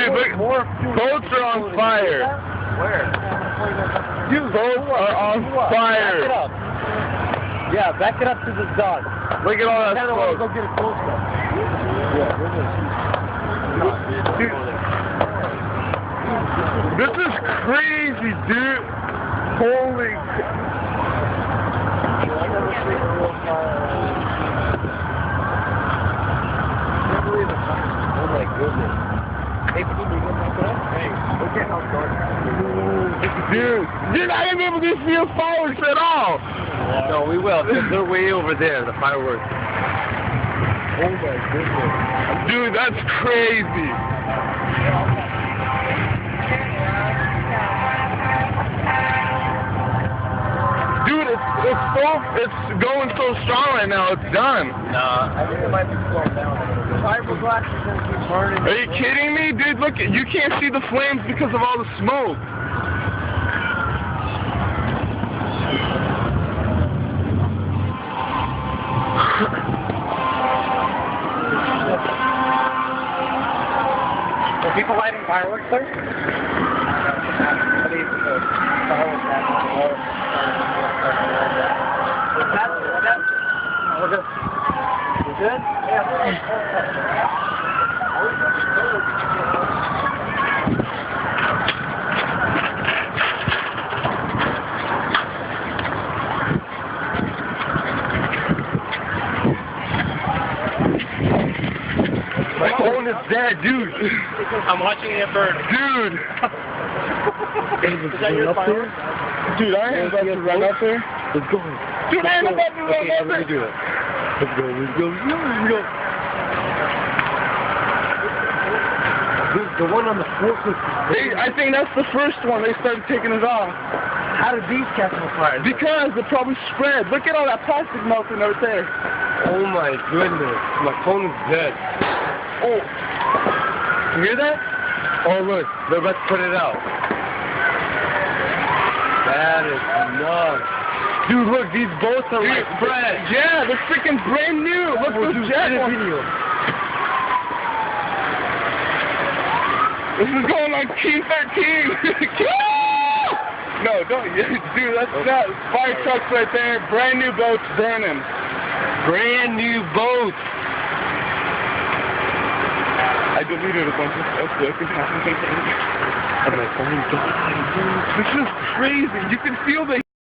Dude, look, boats are on fire. Where? Dude, boats are on fire. Back it up. Yeah, back it up to the dock. Look at all that I don't want to smoke. go get a close up. Dude, this is crazy, dude. Holy. Oh my goodness. Hey, can you get back up? Hey, look at how dark it is. Dude, I didn't able to see the fireworks at all. No, we will, because they're way over there, the fireworks. Oh my goodness. Dude, that's crazy. Dude, it's going so strong right now. It's done. Nah, I think it might be slowing down. The fiberglass is going to keep burning. Are you kidding me, dude? Look, you can't see the flames because of all the smoke. Are people lighting fireworks there? We're good. You good? My phone is dead, dude. I'm watching it burn. Dude. Is that your fireworks? Dude, I am about to run up there. Let's go. Dude, I am about to run up there. Do it. Let's go. Dude, the one on the forklift. I think that's the first one. They started taking it off. How did these catch on fire? Because it probably spread. Look at all that plastic melting right there. Oh my goodness. My phone is dead. Oh. You hear that? Oh look, they're about to put it out. That is nuts. Dude, look, these boats are like fresh. Yeah, they're freaking brand new. Look, this jet one. This is going on Team 13. No, don't. Dude, that's not. Fire trucks right there. Brand new boats burning. Brand new boats. I deleted a bunch of stuff so I could have something. And my phone died, dude. This is crazy. You can feel the